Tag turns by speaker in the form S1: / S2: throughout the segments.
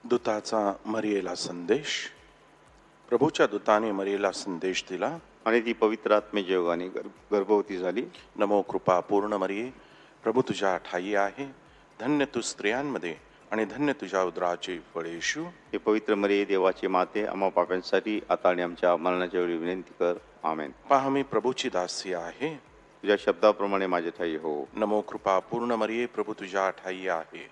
S1: दूताचा मरियेला संदेश. प्रभूच्या दूताने मरियेला संदेश दिला
S2: आणि ती पवित्र आत्म्याच्या योगाने गर्भवती झाली.
S1: नमो कृपा पूर्ण मरिये, प्रभू तुझ्या ठाई आहे. धन्य तू स्त्रियांमध्ये आणि धन्य तुझ्या उदराचे फळ येशू.
S2: हे पवित्र मरिये, देवाची माते, आम्हा पाप्यांसाठी आता आणि आमच्या मरणाच्या वेळी विनंती कर. आमेन.
S1: पहा, मी प्रभूची दासी आहे,
S2: तुझ्या शब्दाप्रमाणे माझे ठाई हो.
S1: नमो कृपा पूर्ण मरिये, प्रभू तुझ्या ठाई आहे.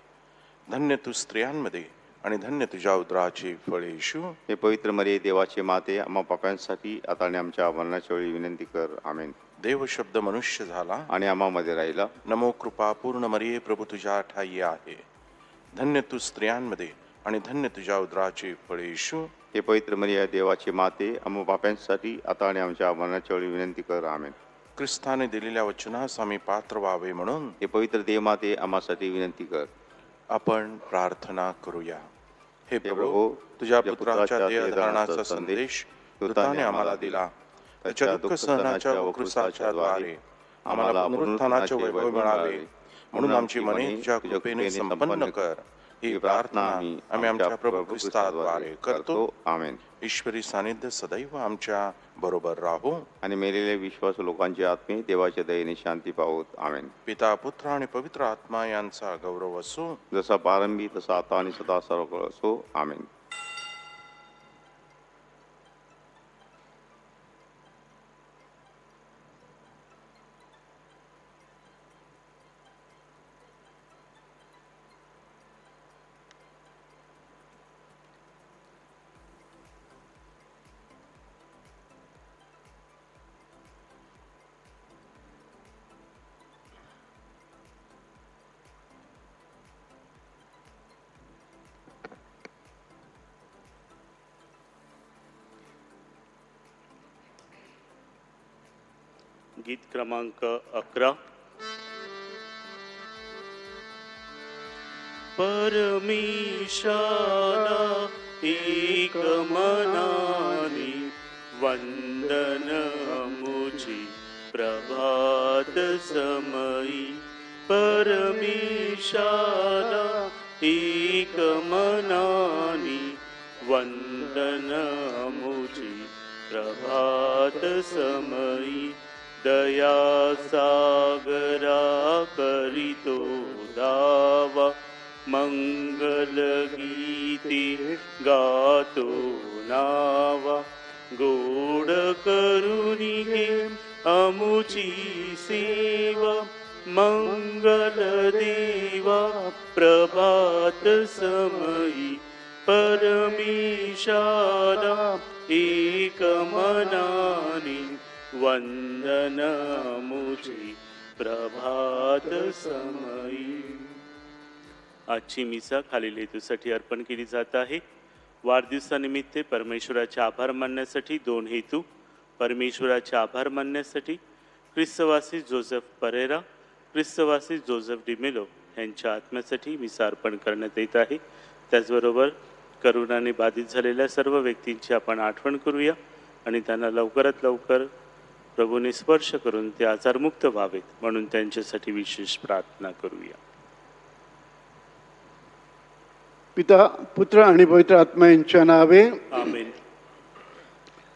S1: धन्य तू स्त्रियांमध्ये आणि धन्य तुझ्या उदराचे फळ येशू.
S2: हे पवित्र मरिये, देवाची माते, आम्हा पाप्यांसाठी आता आणि आमच्या मरणाच्या वेळी विनंती कर. आमेन.
S1: देव शब्द मनुष्य झाला
S2: आणि आम्हामध्ये राहिला.
S1: नमो कृपा पूर्ण मरिये, प्रभू तुझ्या ठाई आहे. धन्य तू स्त्रियांमध्ये आणि धन्य तुझ्या उदराचे फळ येशू.
S2: हे पवित्र मरिये, देवाची माते, आम्हा पाप्यांसाठी आता आणि आमच्या मरणाच्या वेळी विनंती कर. आमेन.
S1: ख्रिस्ताने दिलेल्या वचनास आम्ही पात्र व्हावे म्हणून
S2: हे पवित्र देवमाते, आम्हासाठी विनंती कर.
S1: आपण प्रार्थना करूया. हे प्रभू,
S2: प्रभू,
S1: तुझ्या पुत्राच्या देहधारणाचा संदेश दूताने आम्हाला दिला. त्याच्या दुःख सहनाच्या व क्रूसाच्या द्वारे आम्हाला पुनरुत्थानाचे वैभव मिळावे, म्हणून आमची मने तुझ्या कृपेने संपन्न कर. ही प्रार्थना आम्ही आमच्या प्रभू ख्रिस्ताद्वारे करतो.
S2: आमेन.
S1: ईश्वरी सानिध्य सदैव आमच्या बरोबर राहो.
S2: आणि मेलेले विश्वास लोकांचे आत्मे देवाच्या दयेने शांती पावोत. आमेन.
S1: पिता, पुत्र आणि पवित्र आत्मा यांचा गौरव असो,
S2: जसा प्रारंभी तसा आता आणि सदा सर्व असो. आमेन.
S3: गीत क्रमांक 11. परमेशाला एक मनाने वंदन मुझी प्रभात समयी. परमेशाला एक मनाने वंदन मुझी प्रभात समयी. दया सागरा करितो दावा, मंगल गीते गातो नावा. गोड करुणी घे अमुची सेवा, मंगल देवा प्रभात समयी. परमेशाला एक मनाने वंदन मुझी प्रभात समयी. आजची मिसा खालील हेतूसाठी अर्पण केली जात आहे. वाढदिवसानिमित्त परमेश्वराचे आभार मानण्यासाठी 2 हेतू. परमेश्वराचे आभार मानण्यासाठी ख्रिस्तवासी जोसेफ परेरा, ख्रिस्तवासी जोसेफ डिमेलो यांच्या आत्म्यासाठी मिसा अर्पण करण्यात येत आहे. त्याचबरोबर करोनाने बाधित झालेल्या सर्व व्यक्तींची आपण आठवण करूया आणि त्यांना लवकरात लवकर प्रभूने स्पर्श करून ते आजारमुक्त व्हावेत म्हणून त्यांच्यासाठी विशेष प्रार्थना करूया.
S4: पिता, पुत्र आणि पवित्र आत्मा यांच्या नावे.
S3: आमेन.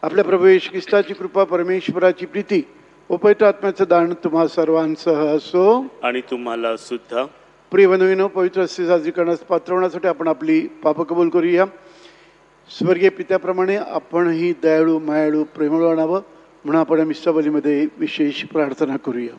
S4: आपल्या प्रभू येशू ख्रिस्ताची कृपा, परमेश्वराची प्रीती व पवित्र आत्म्याचं दान तुम्हा सर्वांसह असो.
S3: आणि तुम्हाला सुद्धा.
S4: प्रिय बंधूंनो, पवित्र असे साजरी करण्यास पात्र होण्यासाठी आपण आपली पाप कबूल करूया. स्वर्गीय पित्याप्रमाणे आपणही दयाळू, मायाळू, प्रेमळ आणावं म्हणून आपण मिस्साबलीमध्ये विशेष प्रार्थना करूया.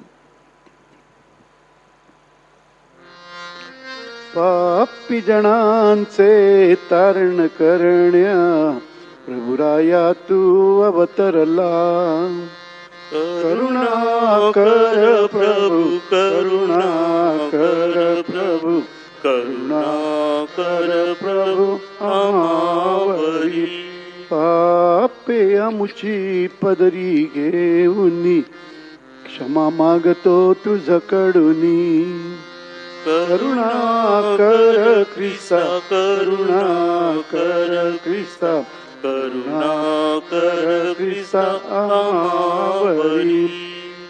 S4: पापी जणांचे तारण करण्या प्रभुराया तू अवतरला. करुणा कर प्रभू, करुणा कर प्रभू, करुणा कर प्रभू आमावरी. पापे आमुची पदरी घेऊनी क्षमा मागतो तुझकडूनी. करुणा कर ख्रिस्ता, करुणा कर ख्रिस्ता, करुणा कर ख्रिस्ता आमावरी.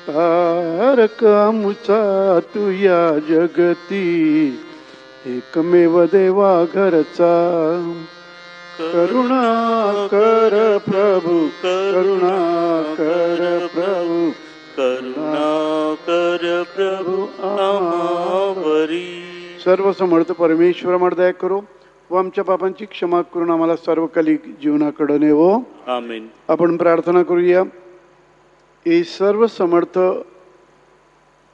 S4: तारक आमुचा तू या जगती एकमेव देवा घरचा करुणा कर प्रभू करुणा कर प्रभू
S3: करुणा कर प्रभू आम्हावरी.
S4: सर्व समर्थ परमेश्वर आम्हाला दया करो व आमच्या पापांची क्षमा करून आम्हाला सर्वकालिक जीवनाकडे नेवो.
S3: आमीन.
S4: आपण प्रार्थना करूया. हे सर्व समर्थ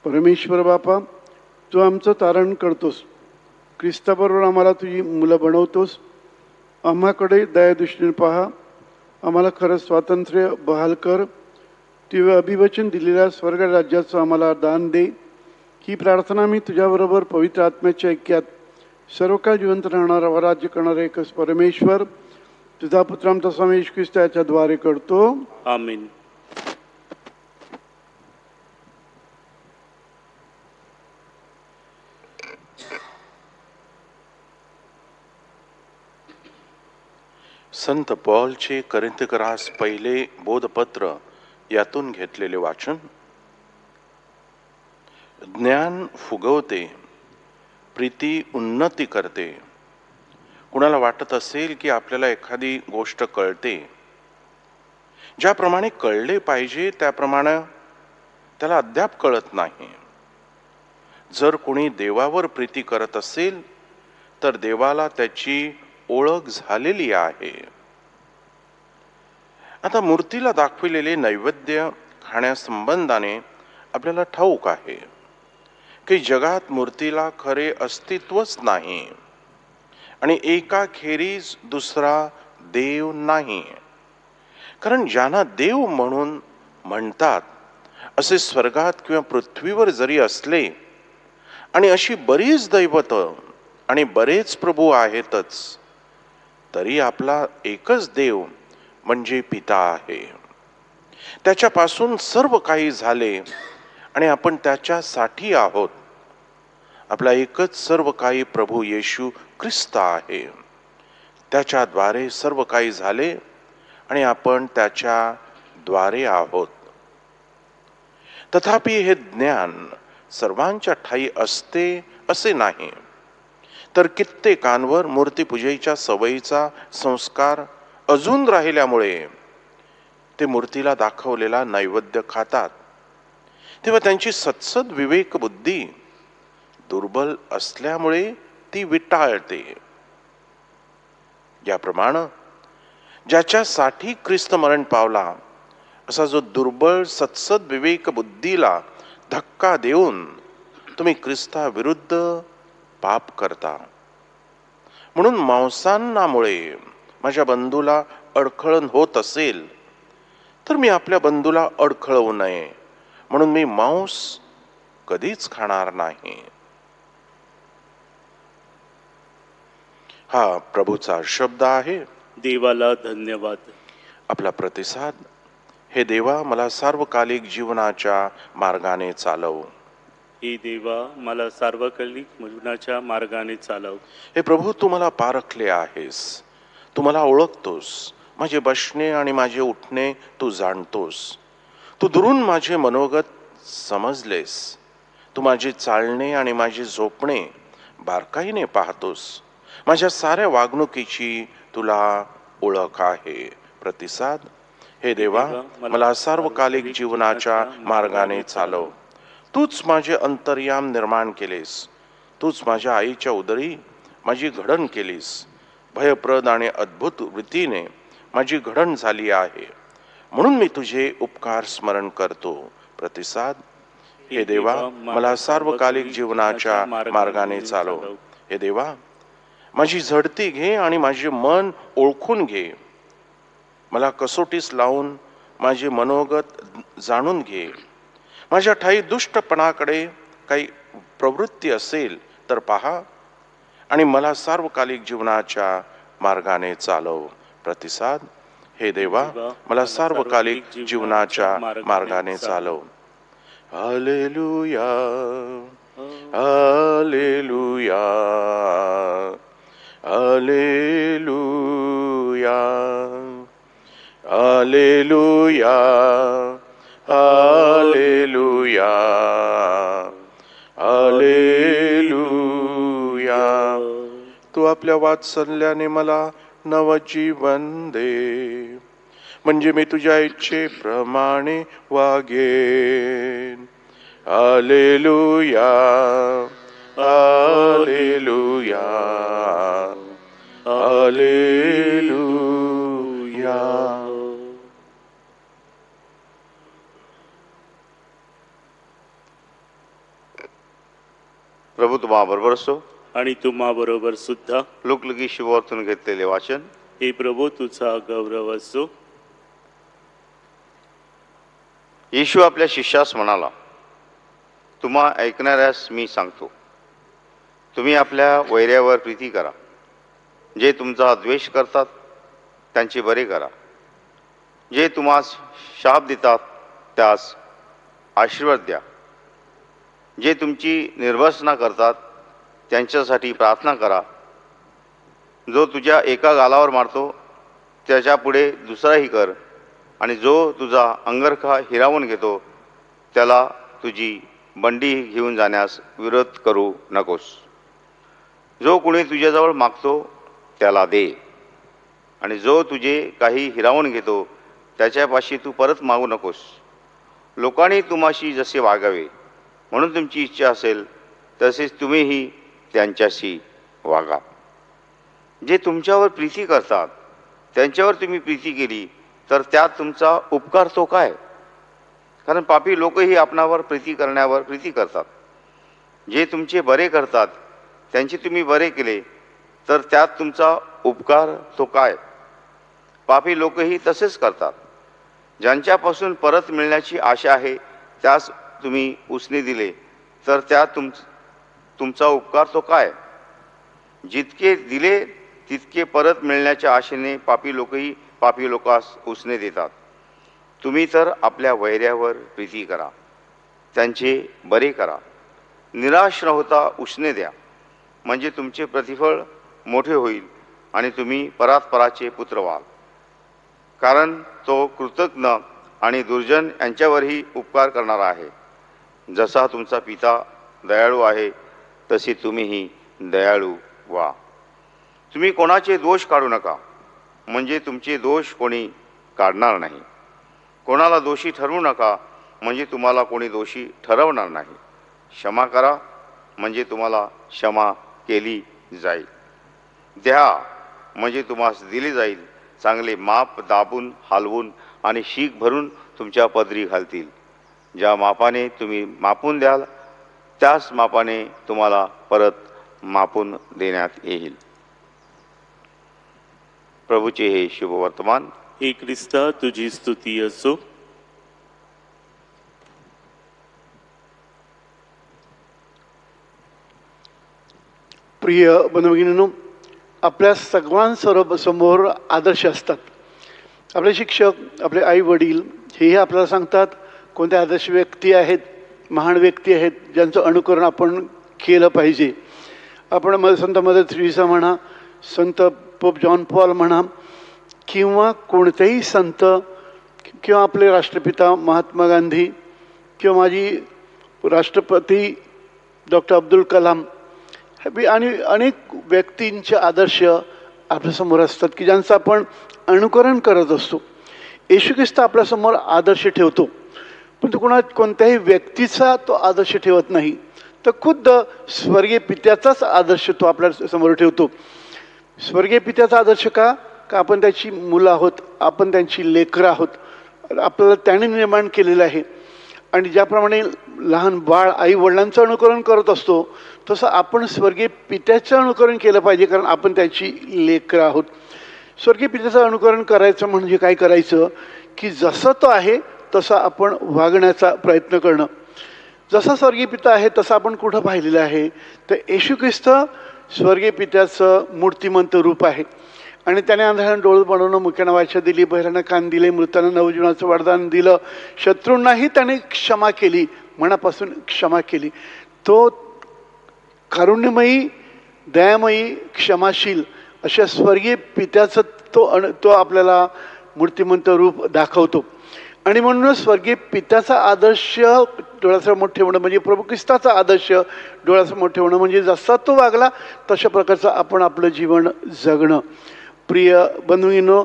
S4: परमेश्वर बापा, तू आमचं तारण करतोस, ख्रिस्ताबरोबर आम्हाला तुझी मुलं बनवतोस. आम्हाकडे दयादृष्टीने पहा, आम्हाला खरं स्वातंत्र्य बहाल कर. तुझे अभिवचन दिलेल्या स्वर्ग राज्याचं आम्हाला दान दे. ही प्रार्थना मी तुझ्याबरोबर पवित्र आत्म्याच्या ऐक्यात सर्व काळ जिवंत राहणारा व राज्य करणारा एकच परमेश्वर तुझा पुत्र आमचा स्वामी येशू ख्रिस्त याच्याद्वारे करतो.
S3: आमीन.
S1: संत पॉलचे करिंथकरास पहिले बोधपत्र यातून घेतलेले वाचन. ज्ञान फुगवते, प्रीती उन्नती करते. कुणाला वाटत असेल की आपल्याला एखादी गोष्ट कळते, ज्याप्रमाणे कळले पाहिजे त्याप्रमाणे त्याला अद्याप कळत नाही. जर कोणी देवावर प्रीती करत असेल तर देवाला त्याची ओळख झालेली आहे. आता मूर्तीला दाखविलेले नैवेद्य खाण्यासंबंधाने आपल्याला ठाऊक आहे की जगात मूर्तीला खरे अस्तित्वच नाही आणि एकाखेरीज दुसरा देव नाही. कारण ज्यांना देव म्हणून म्हणतात असे स्वर्गात किंवा पृथ्वीवर जरी असले आणि अशी बरीच दैवत आणि बरेच प्रभू आहेतच, तरी आपला एकच देव म्हणजे पिता आहे. त्याच्यापासून सर्व काही झाले आणि आपण त्याच्यासाठी आहोत. आपला एकच सर्व काही प्रभू येशू ख्रिस्त आहे. त्याच्याद्वारे सर्व काही झाले आणि आपण त्याच्याद्वारे आहोत. तथापि हे ज्ञान सर्वांच्या ठायी असते असे नाही, तर कित्येकांवर मूर्तीपूजेच्या सवयीचा संस्कार अजून राहिल्यामुळे ते मूर्तीला दाखवलेला नैवेद्य खातात. तेव्हा त्यांची सत्सद विवेक बुद्धी दुर्बल असल्यामुळे ती विटाळते. याप्रमाणे ज्याच्यासाठी ख्रिस्त मरण पावला असा जो दुर्बल सत्सद विवेक बुद्धीला धक्का देऊन तुम्ही ख्रिस्ताविरुद्ध पाप करता. म्हणून मांसान्नामुळे माझ्या बंधूला अडखळण होत असेल तर मी आपल्या बंधूला अडखळवू नये म्हणून मी मांस कधीच खाणार नाही. हा प्रभूचा शब्द आहे.
S3: देवाला धन्यवाद.
S1: आपला प्रतिसाद. हे देवा, मला सार्वकालिक जीवनाच्या मार्गाने चालव.
S3: हे देवा, मला सार्वकालिक जीवनाच्या मार्गाने चालव.
S1: हे प्रभू, तू मला पारखले आहेस, तू मला ओळखतोस. माझे बसणे आणि माझे उठणे तू जाणतोस. तू दुरून माझे मनोगत समजलेस. तू माझे चालणे आणि माझे झोपणे बारकाईने पाहतोस. माझ्या साऱ्या वागणुकीची तुला ओळख आहे. प्रतिसाद. हे देवा, मला सार्वकालिक जीवनाच्या मार्गाने चालव. तूच माझे अंतर्याम निर्माण केलेस. तूच माझ्या आईच्या उदरी माझी घडण केलीस. भयप्रद आणि अद्भुत रीतीने माझी घडण झाली आहे, म्हणून मी तुझे उपकार स्मरण करतो. प्रतिसाद. हे देवा, मला सार्वकालिक जीवनाच्या मार्गाने चालव. हे देवा, माझी झडती घे आणि माझे मन ओळखून घे. मला कसोटीस लावून माझे मनोगत जाणून घे. माझ्या ठायी दुष्टपणाकडे काही प्रवृत्ती असेल तर पहा आणि मला सार्वकालिक जीवनाच्या मार्गाने चालव. प्रतिसाद. हे देवा, मला सार्वकालिक जीवनाच्या मार्गाने चालव. Hallelujah, hallelujah, hallelujah, hallelujah, hallelujah, hallelujah. आपल्या वात्सल्याने मला नवजीवन दे, म्हणजे मी तुझ्या इच्छेप्रमाणे वागेन. Hallelujah, hallelujah, hallelujah.
S2: प्रभू तुम्हा बरोबर असो.
S3: आणि तुम्हा बरोबर सुद्धा.
S2: लोकलगी शुभवार्तून घेतलेले वाचन.
S3: हे प्रभू तुझा गौरव असो.
S2: येशू आपल्या शिष्यास म्हणाला, तुम्हा ऐकणाऱ्यास मी सांगतो, तुम्ही आपल्या वैऱ्यावर प्रीती करा, जे तुमचा द्वेष करतात त्यांचे बरे करा, जे तुम्हास शाप देतात त्यास आशीर्वाद द्या, जे तुमची निर्वसना करतात त्यांच्यासाठी प्रार्थना करा. जो तुझ्या एका गालावर मारतो त्याच्या पुढे दुसराही कर, आणि जो तुझा अंगरखा हिरावून घेतो त्याला तुझी बंडी घेऊन जाण्यास विरोध करू नकोस. जो कोणी तुझ्याजवळ मागतो त्याला दे, आणि जो तुझे काही हिरावून घेतो त्याच्यापाशी तू परत मागू नकोस. लोकांनी तुम्हाशी जसे वागावे म्हणून तुमची इच्छा असेल तसेच तुम्हीही त्यांच्याशी वागा. जे तुमच्यावर प्रीती करतात त्यांच्यावर तुम्ही प्रीती केली तर त्यात तुमचा उपकार तो काय? कारण पापी लोकही आपणावर प्रीती करण्यावर प्रीती करतात. जे तुमचे बरे करतात त्यांचे तुम्ही बरे केले तर त्यात तुमचा उपकार तो काय? पापी लोकही तसेच करतात. ज्यांच्यापासून परत मिळण्याची आशा आहे त्यास तुम्ही उसने दिले तर त्यात तुमचा उपकार तो काय? जितके दिले तितके परत मिळण्याच्या आशेने पापी लोकही पापी लोकास उसने देतात. तुम्ही तर आपल्या वैऱ्यावर प्रीती करा, त्यांचे बरे करा, निराश न होता उसने द्या, म्हणजे तुमचे प्रतिफळ मोठे होईल आणि तुम्ही परात्पराचे पुत्र व्हाल. कारण तो कृतज्ञ आणि दुर्जन यांच्यावरही उपकार करणारा आहे. जसा तुमचा पिता दयाळू आहे तसे तुम्हीही दयाळू व्हा. तुम्ही कोणाचे दोष काढू नका, म्हणजे तुमचे दोष कोणी काढणार नाही. कोणाला दोषी ठरवू नका, म्हणजे तुम्हाला कोणी दोषी ठरवणार नाही. क्षमा करा, म्हणजे तुम्हाला क्षमा केली जाईल. द्या, म्हणजे तुम्हास दिले जाईल. चांगले माप दाबून, हलवून आणि शीख भरून तुमच्या पदरी घालतील. ज्या मापाने तुम्ही मापून द्याल त्याच मापाने तुम्हाला परत मापून देण्यात येईल. प्रभूचे हे शुभ वर्तमान.
S3: हे ख्रिस्ता तुझी स्तुती असो.
S4: प्रिय बनवगिनीनो, आपल्या सर्वांसमोर आदर्श असतात. आपले शिक्षक, आपले आई वडील हेही आपल्याला सांगतात कोणत्या आदर्श व्यक्ती आहेत, महान व्यक्ती आहेत ज्यांचं अनुकरण आपण केलं पाहिजे. आपण संत मदर तेरेसा म्हणा, संत पोप जॉन पॉल म्हणा, किंवा कोणतेही संत, किंवा आपले राष्ट्रपिता महात्मा गांधी, किंवा माजी राष्ट्रपती डॉक्टर अब्दुल कलाम आणि अनेक व्यक्तींचे आदर्श आपल्यासमोर असतात की ज्यांचं आपण अनुकरण करत असतो. येशू ख्रिस्त आपल्यासमोर आदर्श ठेवतो, पण तो कोणत्याही व्यक्तीचा तो आदर्श ठेवत नाही, तर खुद्द स्वर्गीय पित्याचाच आदर्श तो आपल्या समोर ठेवतो. स्वर्गीय पित्याचा आदर्श का? आपण त्याची मुलं आहोत, आपण त्यांची लेकरं आहोत, आपल्याला त्याने निर्माण केलेलं आहे. आणि ज्याप्रमाणे लहान बाळ आई वडिलांचं अनुकरण करत असतो तसं आपण स्वर्गीय पित्याचं अनुकरण केलं पाहिजे, कारण आपण त्याची लेकरं आहोत. स्वर्गीय पित्याचं अनुकरण करायचं म्हणजे काय करायचं की जसं तो आहे तसं आपण वागण्याचा प्रयत्न करणं. जसा स्वर्गीय पिता आहे तसं आपण कुठं पाहिलेलं आहे, तर येशू ख्रिस्त स्वर्गीय पित्याचं मूर्तिमंत रूप आहे. आणि त्याने आंधळ्यांना डोळे बनवणं, मुक्यांना वाचा दिली, बहिरांना कान दिले, मृतांना नवजीवनाचं वरदान दिलं, शत्रूंनाही त्याने क्षमा केली, मनापासून क्षमा केली. तो कारुण्यमयी, दयामयी, क्षमाशील अशा स्वर्गीय पित्याचं तो आपल्याला मूर्तिमंत रूप दाखवतो. आणि म्हणूनच स्वर्गीय पित्याचा आदर्श डोळ्यासमोर ठेवणं म्हणजे प्रभू ख्रिस्ताचा आदर्श डोळ्यासमोर ठेवणं म्हणजे जसा तो वागला तशा प्रकारचं आपण आपलं जीवन जगणं. प्रिय बंधूंनो,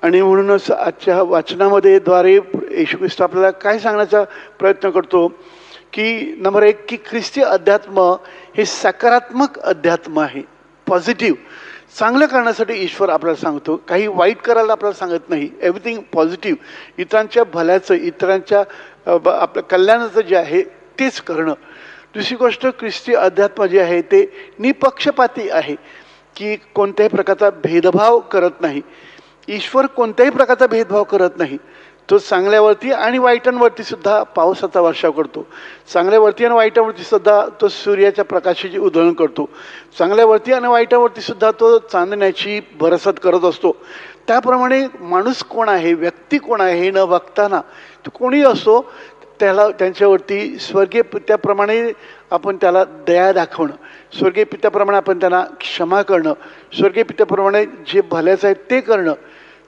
S4: आणि म्हणूनच आजच्या वाचनामध्ये द्वारे येशू ख्रिस्त आपल्याला काय सांगण्याचा प्रयत्न करतो की नंबर 1 की ख्रिस्ती अध्यात्म हे सकारात्मक अध्यात्म आहे. पॉझिटिव्ह चांगलं करण्यासाठी ईश्वर आपल्याला सांगतो, काही वाईट करायला आपल्याला सांगत नाही. एव्हरीथिंग पॉझिटिव्ह, इतरांच्या भल्याचं, इतरांच्या आपलं कल्याणाचं जे आहे तेच करणं. दुसरी गोष्ट, ख्रिस्ती अध्यात्म जे आहे ते निपक्षपाती आहे की कोणत्याही प्रकारचा भेदभाव करत नाही. ईश्वर कोणत्याही प्रकारचा भेदभाव करत नाही. तो चांगल्यावरती आणि वाईटांवरती सुद्धा पावसाचा वर्षाव करतो. चांगल्यावरती आणि वाईटावरती सुद्धा तो सूर्याच्या प्रकाशाची उधळण करतो. चांगल्यावरती आणि वाईटावरती सुद्धा तो चांदण्याची भरसत करत असतो. त्याप्रमाणे माणूस कोण आहे, व्यक्ती कोण आहे हे न बघताना तो कोणी असो त्याला त्यांच्यावरती स्वर्गीय पित्याप्रमाणे आपण त्याला दया दाखवणं, स्वर्गीय पित्याप्रमाणे आपण त्यांना क्षमा करणं, स्वर्गीय पित्याप्रमाणे जे भल्याचं आहे ते करणं.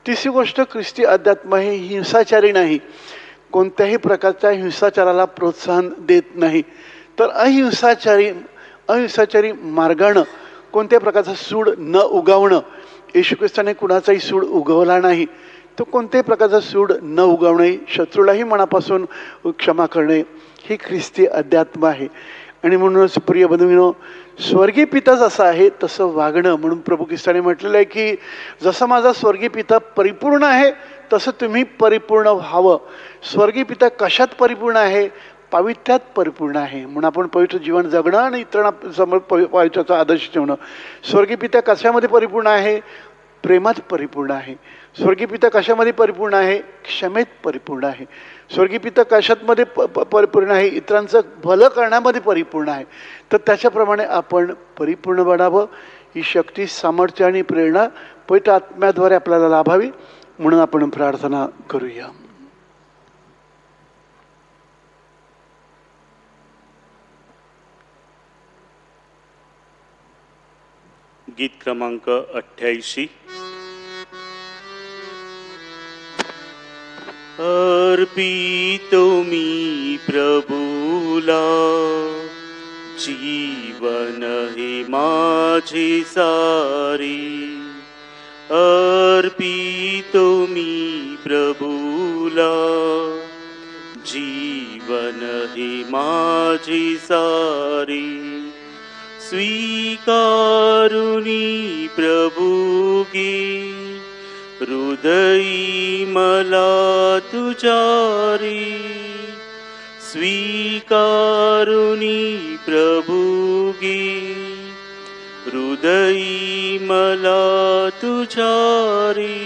S4: तिसरी गोष्ट, ख्रिस्ती अध्यात्म हे हिंसाचारी नाही, कोणत्याही प्रकारच्या हिंसाचाराला प्रोत्साहन देत नाही. तर अहिंसाचारी मार्गानं कोणत्याही प्रकारचा सूड न उगवणं. येशू ख्रिस्ताने कुणाचाही सूड उगवला नाही. तो कोणत्याही प्रकारचा सूड न उगवणे, शत्रूलाही मनापासून क्षमा करणे हे ख्रिस्ती अध्यात्म आहे. आणि म्हणूनच प्रिय बंधूंनो, स्वर्गीय पिता जसं आहे तसं वागणं. म्हणून प्रभू ख्रिस्ताने म्हटलेलं आहे की जसं माझा स्वर्गीय पिता परिपूर्ण आहे तसं तुम्ही परिपूर्ण व्हावं. स्वर्गीय पिता कशात परिपूर्ण आहे? पावित्र्यात परिपूर्ण आहे. म्हणून आपण पवित्र जीवन जगणं आणि इतरांसमोर पवित्राचा आदर्श ठेवणं. स्वर्गीय पिता कशामध्ये परिपूर्ण आहे? प्रेमात परिपूर्ण आहे. स्वर्गीय पिता कशामध्ये परिपूर्ण आहे? क्षमेत परिपूर्ण आहे. स्वर्गीय पिता कशामध्ये परिपूर्ण आहे? इतरांचं भलं करण्यामध्ये परिपूर्ण आहे. तर त्याच्याप्रमाणे आपण परिपूर्ण बनावं. ही शक्ती, सामर्थ्य आणि प्रेरणा पवित्र आत्म्याद्वारे आपल्याला लाभावी म्हणून आपण प्रार्थना करूया.
S3: गीत क्रमांक 88. अर्पितो मी प्रभूला, जीवन हे माझे सारे. अर्पितो मी प्रभूला, जीवन हे माझे सारे. स्वीकारुनी प्रभुगे, हृदयी मला तुझारी. स्वीकारुनी प्रभुगे, हृदयी मला तुझारी.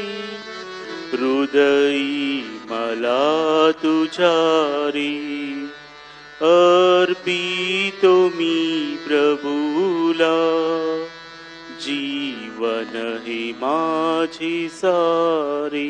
S3: हृदयी मला तुझारी. अर्पितो मी प्रभूला, जीवन हे माझे सारे.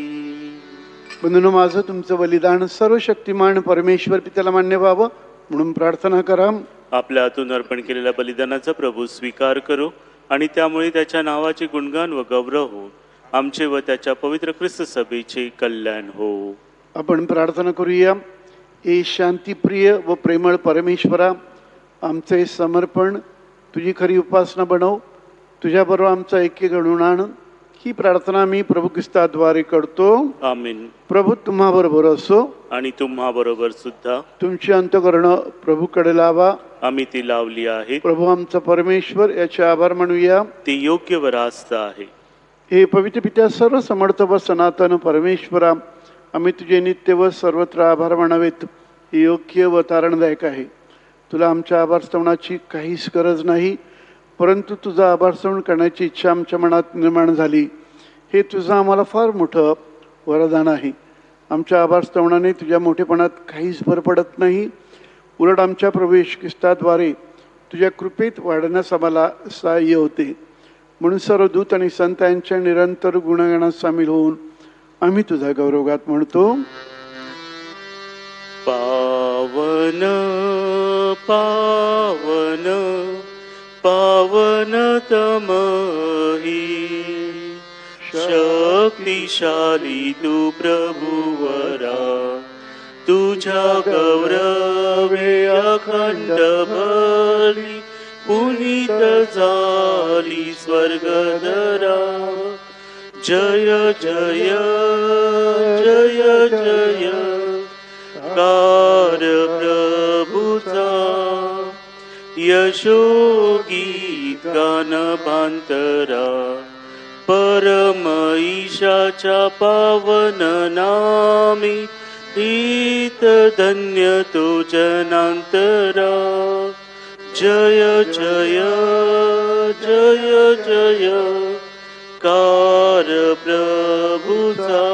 S4: बंधूंनो, माझं तुमचं बलिदान सर्वशक्तिमान परमेश्वर पित्याला मान्य व्हावं म्हणून प्रार्थना करा.
S3: आपल्या हातून अर्पण केलेल्या बलिदानाचा प्रभू स्वीकार करो आणि त्यामुळे त्याच्या नावाचे गुणगान व गौरव हो. आमचे व त्याच्या पवित्र ख्रिस्त सभेचे कल्याण हो.
S4: आपण प्रार्थना करूया. हे शांतीप्रिय व प्रेमळ परमेश्वरा, आमचे समर्पण तुझी खरी उपासना बनव. तुझ्याबरोबर आमचं ऐक्य घडवून आण. ही प्रार्थना मी प्रभू ख्रिस्ताद्वारे करतो.
S3: आमीन.
S4: प्रभू तुम्हा बरोबर असो
S3: आणि तुम्हा बरोबर सुद्धा.
S4: तुमची अंतःकरणं प्रभूकडे लावा.
S3: आम्ही ती लावली आहे.
S4: प्रभू आमचा परमेश्वर याचे आभार मानूया.
S3: ती योग्य व रास्त आहे.
S4: हे पवित्र पित्या, सर्व समर्थ व सनातन परमेश्वरा, आम्ही तुझे नित्य व सर्वत्र आभार मानावेत. हे योग्य व तारणदायक आहे. तुला आमच्या आभार स्तवनाची काहीच गरज नाही, परंतु तुझा आभार स्तवन करण्याची इच्छा आमच्या मनात निर्माण झाली. हे तुझं आम्हाला फार मोठं वरदान आहे. आमच्या आभार स्तवनाने तुझ्या मोठेपणात काहीच भर पडत नाही. उलट आमच्या प्रभू येशू ख्रिस्ताद्वारे तुझ्या कृपेत वाढण्यास आम्हाला सहाय्य होते. म्हणून सर्व दूत आणि संत यांच्या निरंतर गुणगानात सामील होऊन आम्ही तुझा गौरवगात म्हणतो.
S3: पावन पावन पावन तमही, शक्तिशाली तू प्रभुवरा. तुझ्या गौरवे अखंड भरली, पुनीत झाली स्वर्गदरा. जय जय जय जय कार प्रभूचा, यशोगीत गान भांतरा. परम ईशाच्या पावन नामी, हित धन्य तो जनांतरा. जय जय जय जय कार प्रभूचा,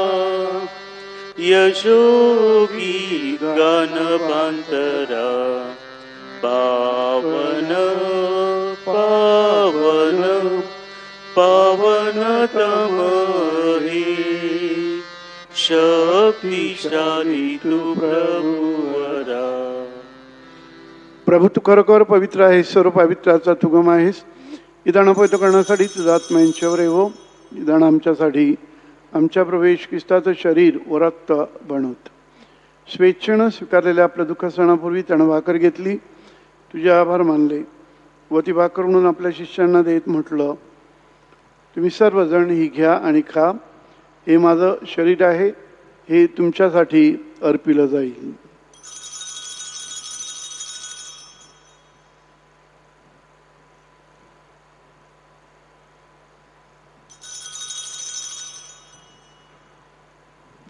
S3: यशोगीत गान भांतरा. पावन पावन पावनतम हे, शक्तिशाली तू प्रभुवरा.
S4: प्रभू तू खरोखर पवित्र आहेस, सर्व पवित्राचा तू गम आहेस. विधान पवित्र करण्यासाठी तुझा आत्मा यांच्यावर येवो. विधान आमच्यासाठी आमच्या प्रवेश ख्रिस्ताचं शरीर व रक्त बनवत. स्वेच्छेनं स्वीकारलेल्या आपल्या दुःख सणापूर्वी त्यानं भाकर घेतली, तुझे आभार मानले व ती भाकर म्हणून आपल्या शिष्यांना देत म्हटलं, तुम्ही सर्वजण ही घ्या आणि खा. हे माझं शरीर आहे, हे तुमच्यासाठी अर्पिलं जाईल.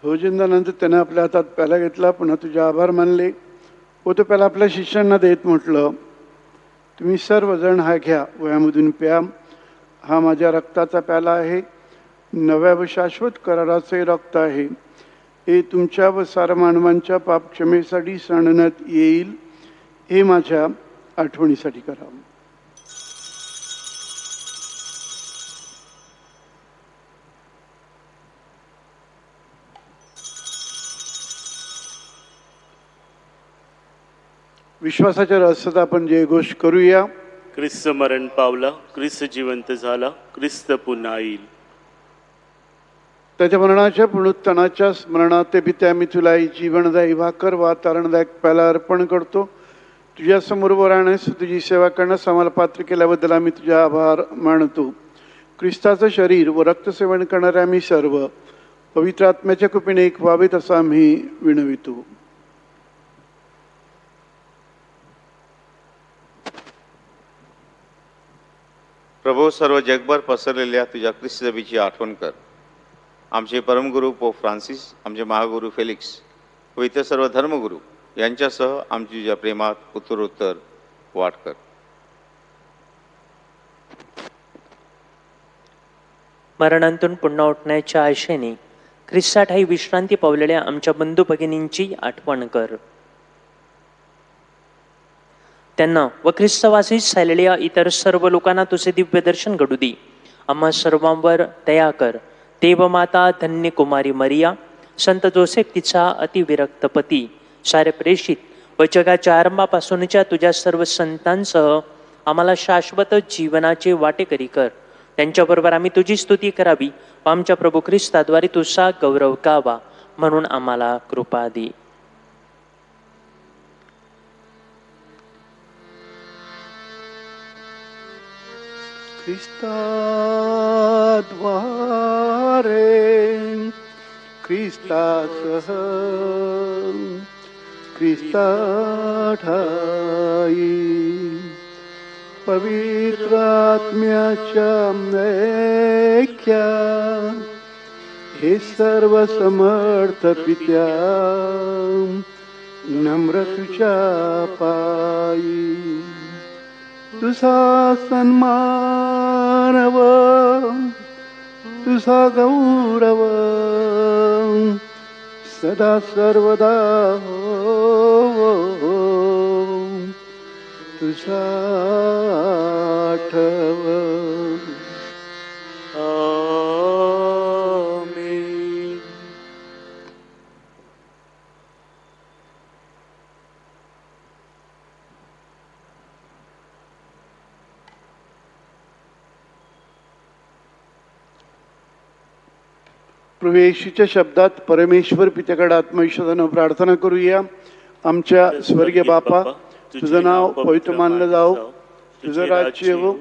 S4: भोजनानंतर त्याने आपल्या हातात प्याला घेतला, पुन्हा तुझे आभार मानले व तो प्याला आपल्या शिष्यांना देत म्हटलं, तुम्ही सर्वजण हा घ्या व यामधून प्या. हा माझ्या रक्ताचा प्याला आहे, नव्या व शाश्वत कराराचे रक्त आहे. हे तुमच्या व साऱ्या मानवांच्या पापक्षमेसाठी सांडण्यात येईल. हे माझ्या आठवणीसाठी करा. विश्वासाच्या रहस्यात आपण जे गोष्ट करूया.
S3: ख्रिस्त मरण पावला, ख्रिस्त जिवंत झाला, ख्रिस्त पुन्हा येईल.
S4: त्याच्या मरणाच्या पुनरुत्थानाच्या स्मरणात ते पित्या मी तुला ही जीवनदायी भाकर व तारणदायक प्याला अर्पण करतो. तुझ्या समोर उभं राहण्यास, तुझी सेवा करण्यास आम्हाला पात्र केल्याबद्दल आम्ही तुझे आभार मानतो. ख्रिस्ताचं शरीर व रक्तसेवन करणारे आम्ही सर्व पवित्र आत्म्याच्या कृपेने एक व्हावेत असं आम्ही विनवितो.
S2: प्रभू, सर्व जगभर पसरलेल्या तुझ्या ख्रिस्त सभेची आठवण कर. आमचे परमगुरू पोप फ्रान्सिस, आमचे महागुरू फेलिक्स व इतर सर्व धर्मगुरू यांच्यासह आमची तुझ्या प्रेमात उत्तरोत्तर वाढ कर.
S5: मरणांतून पुन्हा उठण्याच्या आशेने ख्रिस्ताठाई विश्रांती पावलेल्या आमच्या बंधू भगिनींची आठवण कर. त्यांना व ख्रिस्तवासीत झालेल्या इतर सर्व लोकांना तुझे दिव्य दर्शन घडू दे. आम्हा सर्वांवर दया कर. देवमाता धन्य कुमारी मरिया, संत जोसेफ तिचा अतिविरक्त पती, सारे प्रेषित व जगाच्या आरंभापासूनच्या तुझ्या सर्व संतांसह आम्हाला शाश्वत जीवनाचे वाटेकरी कर. त्यांच्याबरोबर आम्ही तुझी स्तुती करावी व आमच्या प्रभू ख्रिस्ताद्वारे तुझा गौरव गावा, म्हणून आम्हाला कृपा दे.
S4: ख्रिस्ताद्वारे ख्रिस्तासह ख्रिस्ताठाई पवित्र आत्म्याच्या ऐक्या हे सर्व समर्थ पित्या नम्र तुझ्या पायी तुझा सन्मान व तुझा गौरव सदा सर्वदा तुझा आठव.
S3: आमेन.
S4: प्रभू येशूच्या शब्दात परमेश्वर पित्याकडे आत्मविश्वासानं प्रार्थना करूया. आमच्या स्वर्गीय बापा, तुझं नाव पवित्र मानलं जावं, तुझं राज्य येवो,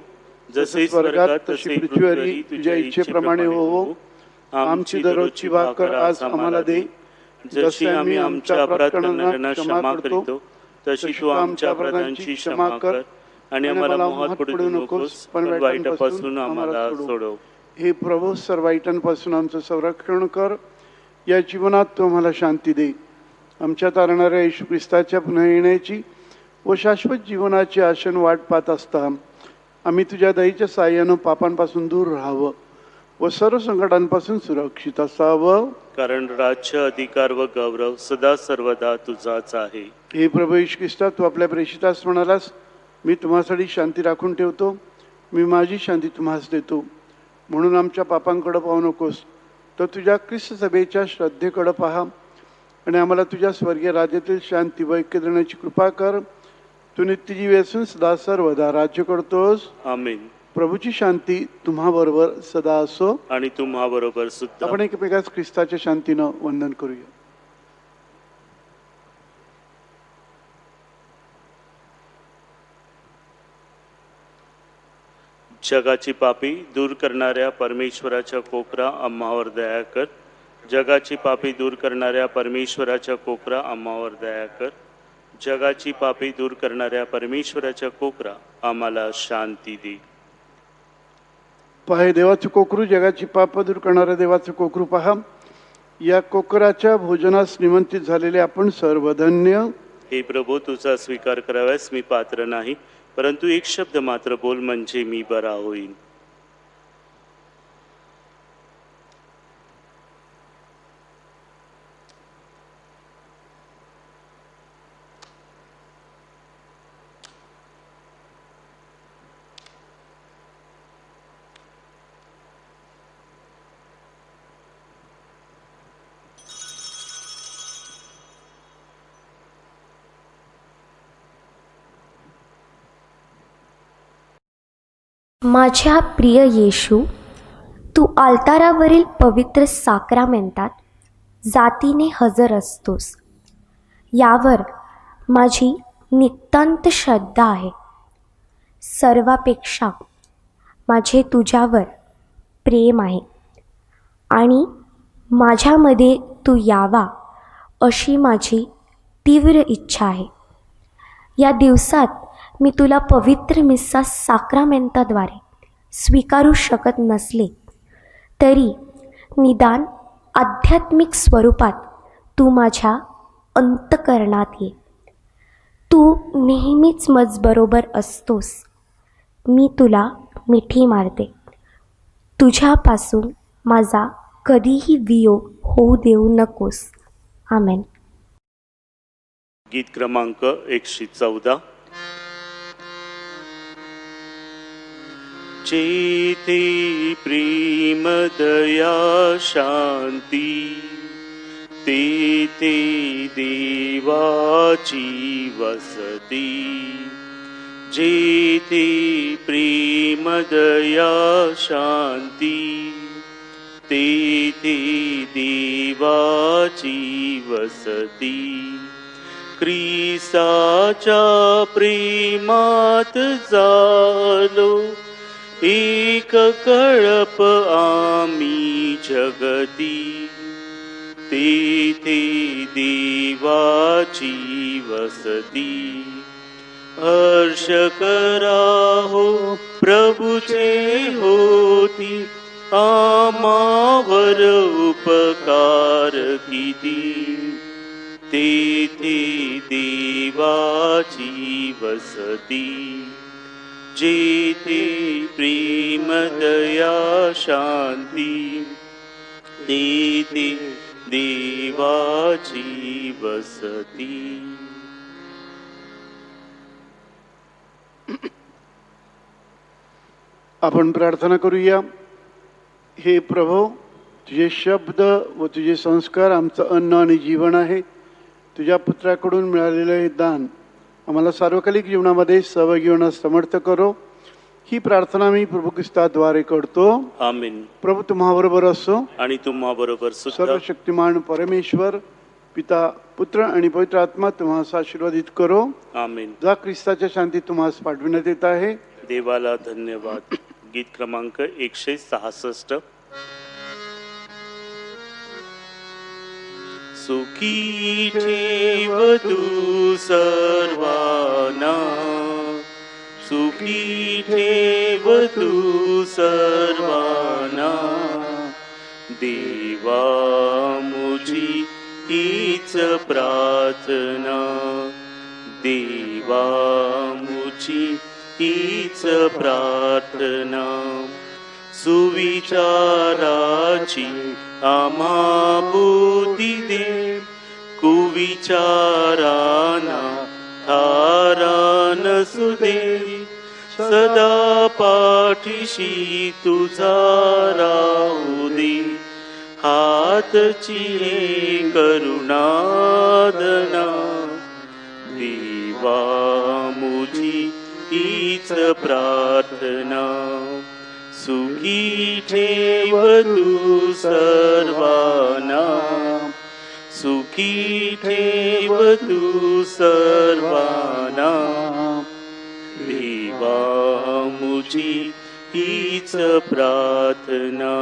S4: जसे स्वर्गात तशी पृथ्वीवरही तुझ्या इच्छेप्रमाणे होवो. आमची दररोजची भाकर आज आम्हाला दे, जसे आम्ही आमच्या अपराधकांना क्षमा करतो तशी तू आमच्या अपराधांची क्षमा कर, आणि आम्हाला मोहात पडू नकोस पण वाईटापासून आम्हाला सोडव. हे प्रभू, सर्व वाईटांपासून आमचं संरक्षण कर. या जीवनात तू आम्हाला शांती दे. आमच्या तारणाऱ्या येशू ख्रिस्ताच्या पुन्हा येण्याची व शाश्वत जीवनाची आशेनं वाट पाहत असता आम्ही तुझ्या दयेच्या साह्यानं पापांपासून दूर राहावं व सर्व संकटांपासून सुरक्षित असावं.
S3: कारण राज्य, अधिकार व गौरव सदा सर्वदा तुझाच आहे.
S4: हे प्रभू येशू ख्रिस्ता, तू आपल्या प्रेषितास म्हणालास, मी तुम्हासाठी शांती राखून ठेवतो, मी माझी शांती तुम्हास देतो. म्हणून आमच्या पापांकडे पाहू नकोस, तर तुझ्या ख्रिस्त सभेच्या श्रद्धेकडे पहा आणि आम्हाला तुझ्या स्वर्गीय राज्यातील शांती व ऐक्य देण्याची कृपा कर. तू नित्यजीवी असून सदा सर्वदा राज्य करतोस.
S3: आमेन.
S4: प्रभूची शांती तुम्हाबरोबर सदा असो.
S3: आणि तुम्हाबरोबर सुद्धा.
S4: आपण एकमेकास ख्रिस्ताच्या शांतीनं वंदन करूया.
S3: जगाची पापी दूर करणाऱ्या परमेश्वराच्या कोकरा आम्हावर दया कर. जगाची पापी दूर करणाऱ्या परमेश्वराच्या कोकरा आम्हावर दया कर. जगाची पापी दूर करणाऱ्या परमेश्वराच्या कोकरा आम्हाला शांती दे.
S4: पहा, हे देवाचं कोकरू, जगाची पाप दूर करणाऱ्या देवाचं कोकरू पहा. या कोकराच्या भोजनास निमंत्रित झालेले आपण सर्वधन्य.
S3: हे प्रभू, तुझा स्वीकार कराव्यास मी पात्र नाही, परंतु एक शब्द मात्र बोल म्हणजे मी बरा होईन.
S6: माझ्या प्रिय येशू, तू आल्तारावरील पवित्र साक्रामेंटात जातीने हजर असतोस, यावर माझी नितांत श्रद्धा आहे. सर्वापेक्षा माझे तुझ्यावर प्रेम आहे आणि माझ्यामध्ये तू यावा अशी माझी तीव्र इच्छा आहे. या दिवसात मी तुला पवित्र मिस्सा साक्रामेंटाद्वारे स्वीकारू शकत नसले तरी निदान आध्यात्मिक स्वरूपात तू माझ्या अंतःकरणात ये. तू नेहमीच मजबरोबर असतोस. मी तुला मिठी मारते. तुझ्यापासून माझा कधीही वियोग होऊ देऊ नकोस. आमेन.
S3: गीत क्रमांक 114. जेथे प्रेम दया शांती, तेथे देवाची वसती. जेथे प्रेम दया शांती, तेथे देवाची वसती. ख्रिस्ताच्या प्रेमात झालो एक कळप आम्ही जगती. तेथे देवाची वसती. हर्ष करा हो प्रभूचे होती, आम्हावर उपकार किती. तेथे देवाची वसती. जेथे प्रेम दया शांती, तेथे देवाची वसती.
S4: आपण प्रार्थना करूया. हे प्रभो, तुझे शब्द व तुझे संस्कार आमचं अन्न आणि जीवन आहे. तुझ्या पुत्राकडून मिळालेलं हे दान आम्हाला सार्वकालिक जीवनामध्ये सहभागी होण्यास समर्थ करो ही प्रार्थना मी प्रभू ख्रिस्ताद्वारे करतो.
S3: आमीन.
S4: प्रभू तुम्हाबरोबर असो.
S3: आणि तुम्हा बरोबर सुद्धा.
S4: सर्वशक्तिमान परमेश्वर पिता पुत्र आणि पवित्र आत्मा तुम्हास आशीर्वादित करो.
S3: आमीन.
S4: जा ख्रिस्ताच्या शांती तुम्हास पाठविण्यात येत आहे.
S3: देवाला धन्यवाद. गीत क्रमांक 166. सुखी ठेव तू सर्वांना, सुखी ठेव तू सर्वांना, देवा मुझी हीच प्रार्थना, देवा मुझी हीच प्रार्थना. सुविचाराची आम्हा बुद्धी दे, कुविचारांना थारा नसू दे. सदा पाठीशी तुझा राहू दे, हातची करुणादना. देवा मुझी हीच प्रार्थना, सुखी ठेव तू सर्वांना, सुखी ठेव तू सर्वांना, देवा मुझी हीच प्रार्थना.